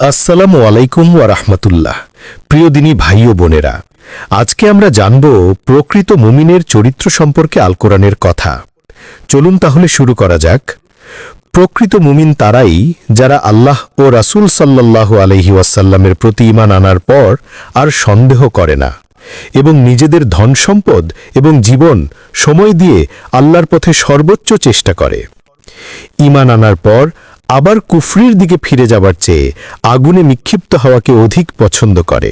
আসসালামু আলাইকুম ওয়া রাহমাতুল্লাহ। প্রিয় দিনী ভাই ও বোনেরা, আজকে আমরা জানব প্রকৃত মুমিনের চরিত্র সম্পর্কে আল কোরআনের কথা। চলুন তাহলে শুরু করা যাক। প্রকৃত মুমিন তারাই যারা আল্লাহ ও রাসূল সাল্লাল্লাহু আলাইহি ওয়াসাল্লামের প্রতি ঈমান আনার পর আর সন্দেহ করে না এবং নিজেদের ধন সম্পদ এবং জীবন সময় দিয়ে আল্লাহর পথে সর্বোচ্চ চেষ্টা করে। ঈমান আনার পর আবার কুফরির দিকে ফিরে যাবার চেয়ে আগুনে নিক্ষিপ্ত হওয়াকে অধিক পছন্দ করে।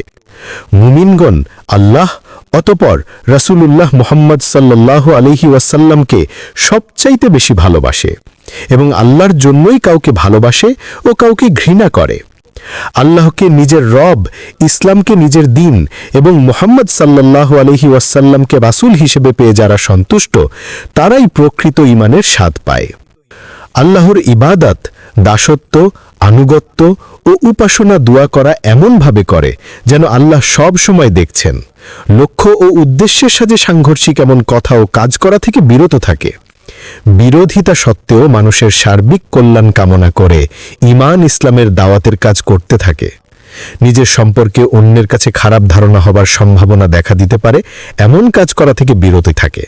মুমিনগণ আল্লাহ অতঃপর রাসূলুল্লাহ মুহাম্মদ সাল্লাল্লাহু আলাইহি ওয়াসাল্লামকে সবচাইতে বেশি ভালোবাসে এবং আল্লাহর জন্যই কাউকে ভালোবাসে ও কাউকে ঘৃণা করে। আল্লাহকে নিজের রব, ইসলামকে নিজের দিন এবং মুহাম্মদ সাল্লাল্লাহু আলাইহি ওয়াসাল্লামকে রাসূল হিসেবে পেয়ে যারা সন্তুষ্ট, তারাই প্রকৃত ঈমানের স্বাদ পায়। আল্লাহর ইবাদত, দাসত্ব, আনুগত্য ও উপাসনা দোয়া করা এমনভাবে করে যেন আল্লাহ সব সময় দেখছেন। লক্ষ্য ও উদ্দেশ্যের সাথে সাংঘর্ষিক এমন কথা ও কাজ করা থেকে বিরত থাকে। বিরোধিতা সত্ত্বেও মানুষের সার্বিক কল্যাণ কামনা করে ঈমান ইসলামের দাওয়াতের কাজ করতে থাকে। নিজের সম্পর্কে অন্যের কাছে খারাপ ধারণা হবার সম্ভাবনা দেখা দিতে পারে এমন কাজ করা থেকে বিরত থাকে।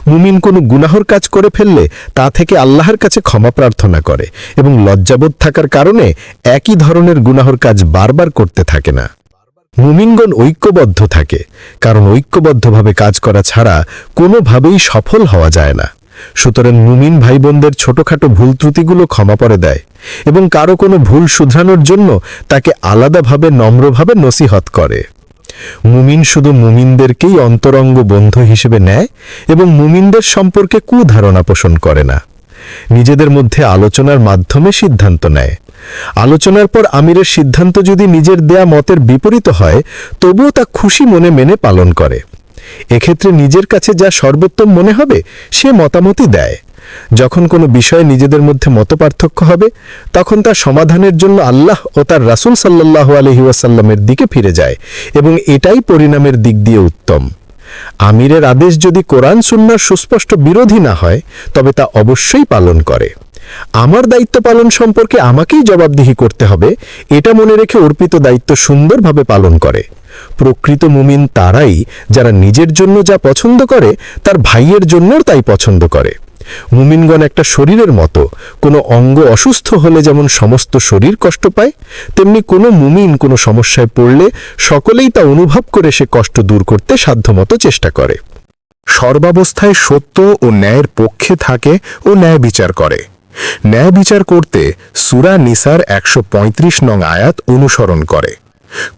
মুমিন কোনো গুনাহর কাজ করে ফেললে তা থেকে আল্লাহর কাছে ক্ষমা প্রার্থনা করে এবং লজ্জাবোধ থাকার কারণে একই ধরনের গুনাহর কাজ বারবার করতে থাকে না। মুমিনগণ ঐক্যবদ্ধ থাকে, কারণ ঐক্যবদ্ধভাবে কাজ করা ছাড়া কোনোভাবেই সফল হওয়া যায় না। সুতরাং মুমিন ভাই বোনদের ছোটখাটো ভুল ত্রুটিগুলো ক্ষমা করে দেয় এবং কারো কোনো ভুল শুধরানোর জন্য তাকে আলাদাভাবে নম্রভাবে নসিহত করে। মুমিন শুধু মুমিনদেরকেই অন্তরঙ্গ বন্ধু হিসেবে নেয় এবং মুমিনদের সম্পর্কে কুধারণা পোষণ করে না। নিজেদের মধ্যে আলোচনার মাধ্যমে সিদ্ধান্ত নেয়। আলোচনার পর আমিরের সিদ্ধান্ত যদি নিজের দেয়া মতের বিপরীত হয়, তবুও তা খুশি মনে মেনে পালন করে। এক্ষেত্রে নিজের কাছে যা সর্বোত্তম মনে হবে সে মতামতই দেয়। যখন কোনো বিষয়ে নিজেদের মধ্যে মতপার্থক্য হবে, তখন তার সমাধানের জন্য আল্লাহ ও তার রাসূল সাল্লাল্লাহু আলাইহি ওয়াসাল্লামের দিকে ফিরে যায় এবং এটাই পরিণামের দিক দিয়ে উত্তম। আমিরের আদেশ যদি কোরআন সুন্নাহর সুস্পষ্ট বিরোধী না হয়, তবে তা অবশ্যই পালন করে। আমার দায়িত্ব পালন সম্পর্কে আমাকেই জবাবদিহি করতে হবে, এটা মনে রেখে অর্পিত দায়িত্ব সুন্দরভাবে পালন করে। প্রকৃত মুমিন তারাই যারা নিজের জন্য যা পছন্দ করে তার ভাইয়ের জন্যও তাই পছন্দ করে। মুমিনগণ একটা শরীরের মতো, কোনো অঙ্গ অসুস্থ হলে যেমন সমস্ত শরীর কষ্ট পায়, তেমনি কোনো মুমিন কোনো সমস্যায় পড়লে সকলেই তা অনুভব করে সে কষ্ট দূর করতে সাধ্যমতো চেষ্টা করে। সর্বাবস্থায় সত্য ও ন্যায়ের পক্ষে থাকে ও ন্যায় বিচার করে। ন্যায় বিচার করতে সূরা নিসার ১৩৫ নং আয়াত অনুসরণ করে।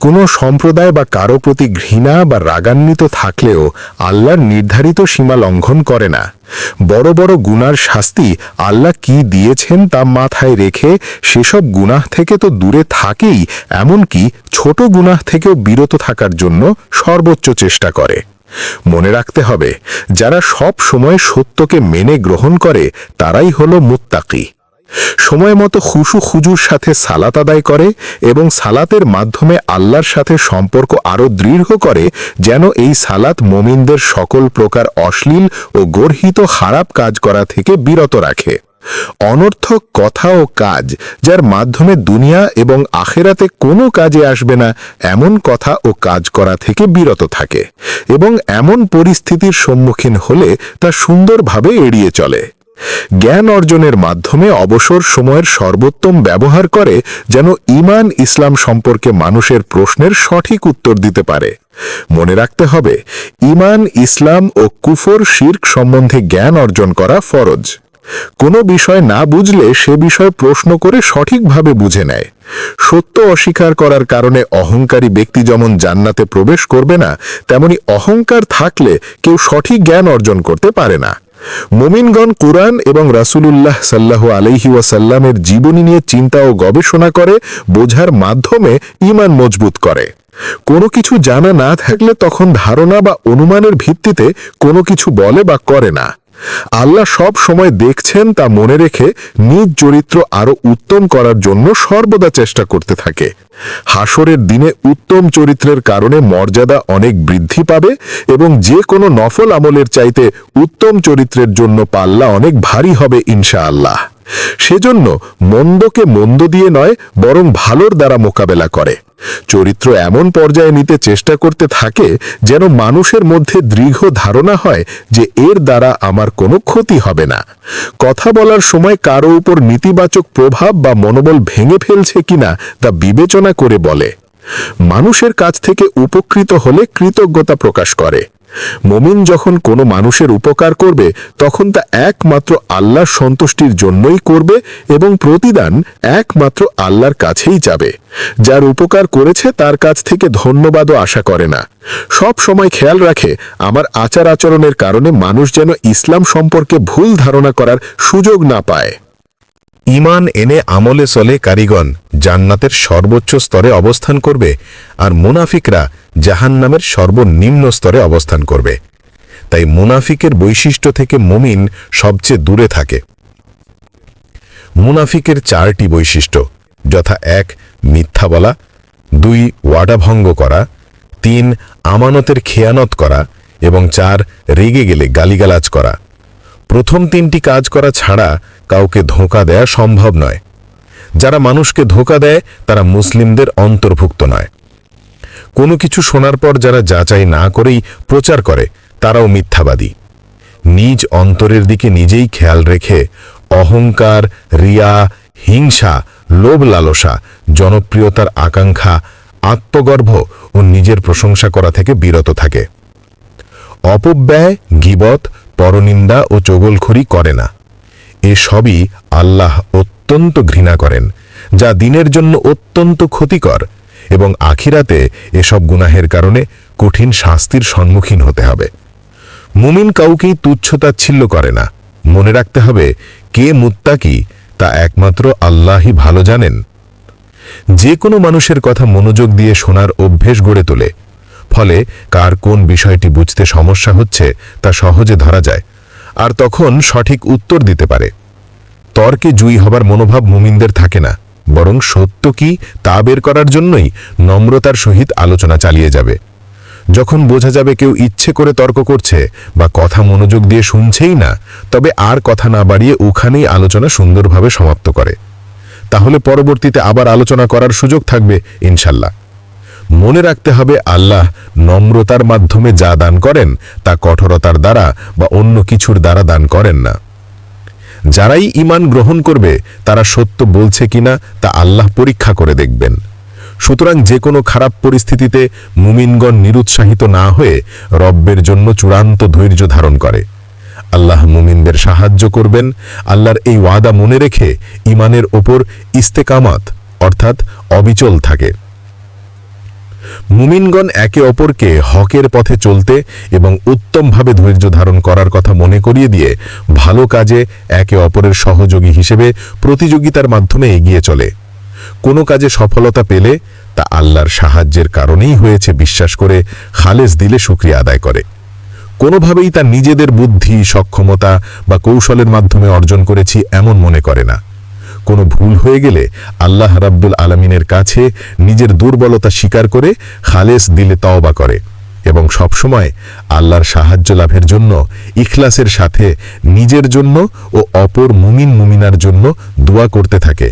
কোনো সম্প্রদায় বা কারো প্রতি ঘৃণা বা রাগান্বিত থাকলেও আল্লাহর নির্ধারিত সীমা লঙ্ঘন করে না। বড় বড় গুনার শাস্তি আল্লাহ কি দিয়েছেন তা মাথায় রেখে সেসব গুনাহ থেকে তো দূরে থাকেই, এমনকি ছোট গুনাহ থেকেও বিরত থাকার জন্য সর্বোচ্চ চেষ্টা করে। মনে রাখতে হবে, যারা সব সময় সত্যকে মেনে গ্রহণ করে তারাই হলো মুত্তাকি। সময় মতো খুশু খুজুর সাথে সালাত আদায় করে এবং সালাতের মাধ্যমে আল্লাহর সাথে সম্পর্ক আরও দৃঢ় করে, যেন এই সালাত মুমিনদের সকল প্রকার অশ্লীল ও গর্হিত খারাপ কাজ করা থেকে বিরত রাখে। অনর্থক কথা ও কাজ যার মাধ্যমে দুনিয়া এবং আখিরাতে কোনো কাজে আসবে না এমন কথা ও কাজ করা থেকে বিরত থাকে এবং এমন পরিস্থিতির সম্মুখীন হলে তা সুন্দরভাবে এড়িয়ে চলে। জ্ঞান অর্জনের মাধ্যমে অবসর সময়ের সর্বোত্তম ব্যবহার করে, যেন ঈমান ইসলাম সম্পর্কে মানুষের প্রশ্নের সঠিক উত্তর দিতে পারে। মনে রাখতে হবে, ঈমান ইসলাম ও কুফর শিরক সম্বন্ধে জ্ঞান অর্জন করা ফরজ। কোনো বিষয় না বুঝলে সে বিষয় প্রশ্ন করে সঠিকভাবে বুঝে নেয়। সত্য অস্বীকার করার কারণে অহংকারী ব্যক্তি যেমন জান্নাতে প্রবেশ করবে না, তেমনি অহংকার থাকলে কেউ সঠিক জ্ঞান অর্জন করতে পারে না। মুমিনগণ কুরআন এবং রাসূলুল্লাহ সাল্লাল্লাহু আলাইহি ওয়াসাল্লামের জীবনী নিয়ে চিন্তা ও গবেষণা করে বোঝার মাধ্যমে ঈমান মজবুত করে। কোনো কিছু জানা না থাকলে তখন ধারণা বা অনুমানের ভিত্তিতে কোনো কিছু বলে বা করে না। আল্লাহ সব সময় দেখছেন তা মনে রেখে নিজ চরিত্র আরো উত্তম করার জন্য সর্বদা চেষ্টা করতে থাকে। হাসরের দিনে উত্তম চরিত্রের কারণে মর্যাদা অনেক বৃদ্ধি পাবে এবং যে কোনো নফল আমলের চাইতে উত্তম চরিত্রের জন্য পাল্লা অনেক ভারী হবে ইনশাআল্লাহ। সেজন্য মন্দকে মন্দ দিয়ে নয় বরং ভালোর দ্বারা মোকাবেলা করে। চরিত্র এমন পর্যায়ে নিতে চেষ্টা করতে থাকে যেন মানুষের মধ্যে দৃঢ় ধারণা হয় যে এর দ্বারা আমার কোনো ক্ষতি হবে না। কথা বলার সময় কারো উপর নেতিবাচক প্রভাব বা মনোবল ভেঙে ফেলছে কিনা তা বিবেচনা করে বলে। মানুষের কাছ থেকে উপকৃত হলে কৃতজ্ঞতা প্রকাশ করে। মুমিন যখন কোনো মানুষের উপকার করবে তখন তা একমাত্র আল্লাহর সন্তুষ্টির জন্যই করবে এবং প্রতিদান একমাত্র আল্লাহর কাছেই যাবে। যার উপকার করেছে তার কাছ থেকে ধন্যবাদও আশা করে না। সব সময় খেয়াল রাখে আমার আচার আচরণের কারণে মানুষ যেন ইসলাম সম্পর্কে ভুল ধারণা করার সুযোগ না পায়। ঈমান এনে আমলে চলে কারিগণ জান্নাতের সর্বোচ্চ স্তরে অবস্থান করবে, আর মুনাফিকরা জাহান্নামের সর্বনিম্ন স্তরে অবস্থান করবে। তাই মুনাফিকের বৈশিষ্ট্য থেকে মুমিন সবচেয়ে দূরে থাকে। মুনাফিকের 4টি বৈশিষ্ট্য, যথা 1 মিথ্যা বলা, 2 ওয়াদা ভঙ্গ করা, 3 আমানতের খেয়ানত করা এবং 4 রেগে গেলে গালিগালাজ করা। প্রথম 3টি কাজ করা ছাড়া কাউকে ধোঁকা দেয়া সম্ভব নয়। যারা মানুষকে ধোঁকা দেয় তারা মুসলিমদের অন্তর্ভুক্ত নয়। কোনো কিছু শোনার পর যারা যাচাই না করেই প্রচার করে তারাও মিথ্যাবাদী। নিজ অন্তরের দিকে নিজেই খেয়াল রেখে অহংকার, রিয়া, হিংসা, লোভ লালসা, জনপ্রিয়তার আকাঙ্ক্ষা, আত্মগর্ভ ও নিজের প্রশংসা করা থেকে বিরত থাকে। অপব্যয়, গীবত, পরনিন্দা ও চগলখড়ি করে না। এসবই আল্লাহ অত্যন্ত ঘৃণা করেন, যা দিনের জন্য অত্যন্ত ক্ষতিকর, এবং আখিরাতে এসব গুনাহের কারণে কঠিন শাস্তির সম্মুখীন হতে হবে। মুমিন কাউকেই তুচ্ছতাচ্ছিল্য করে না। মনে রাখতে হবে, কে মুত্তাকি তা একমাত্র আল্লাহই ভালো জানেন। যে কোনো মানুষের কথা মনোযোগ দিয়ে শোনার অভ্যেস গড়ে তোলে, ফলে কার কোন বিষয়টি বুঝতে সমস্যা হচ্ছে তা সহজে ধরা যায়, আর তখন সঠিক উত্তর দিতে পারে। তর্কে জয়ী হবার মনোভাব মুমিনদের থাকে না, বরং সত্য কি তা বের করার জন্যই নম্রতার সহিত আলোচনা চালিয়ে যাবে। যখন বোঝা যাবে কেউ ইচ্ছে করে তর্ক করছে বা কথা মনোযোগ দিয়ে শুনছেই না, তবে আর কথা না বাড়িয়ে ওখানেই আলোচনা সুন্দরভাবে সমাপ্ত করে। তাহলে পরবর্তীতে আবার আলোচনা করার সুযোগ থাকবে ইনশাল্লাহ। মনে রাখতে হবে, আল্লাহ নম্রতার মাধ্যমে যা দান করেন তা কঠোরতার দ্বারা বা অন্য কিছুর দ্বারা দান করেন না। যারাই ঈমান গ্রহণ করবে তারা সত্য বলছে কিনা তা আল্লাহ পরীক্ষা করে দেখবেন। সুতরাং যে কোনো খারাপ পরিস্থিতিতে মুমিনগণ নিরুৎসাহিত না হয়ে রব্বের জন্য চূড়ান্ত ধৈর্য ধারণ করে। আল্লাহ মুমিনদের সাহায্য করবেন। আল্লাহর এই ওয়াদা মনে রেখে ঈমানের ওপর ইস্তেকামাত অর্থাৎ অবিচল থাকে। মুমিনগণ একে অপরকে হকের পথে চলতে এবং উত্তমভাবে ধৈর্য ধারণ করার কথা মনে করিয়ে দিয়ে ভালো কাজে একে অপরের সহযোগী হিসেবে প্রতিযোগিতার মাধ্যমে এগিয়ে চলে। কোনো কাজে সফলতা পেলে তা আল্লাহর সাহায্যের কারণেই হয়েছে বিশ্বাস করে খালেস দিলে শুকরিয়া আদায় করে। কোনোভাবেই তা নিজেদের বুদ্ধি, সক্ষমতা বা কৌশলের মাধ্যমে অর্জন করেছি এমন মনে করে না। কোনো ভুল হয়ে গেলে আল্লাহ রাব্বুল আলামিনের কাছে নিজের দুর্বলতা স্বীকার করে খালেস দিলে তওবা করে এবং সবসময় আল্লাহর সাহায্য লাভের জন্য ইখলাসের সাথে নিজের জন্য ও অপর মুমিন মুমিনার জন্য দোয়া করতে থাকে।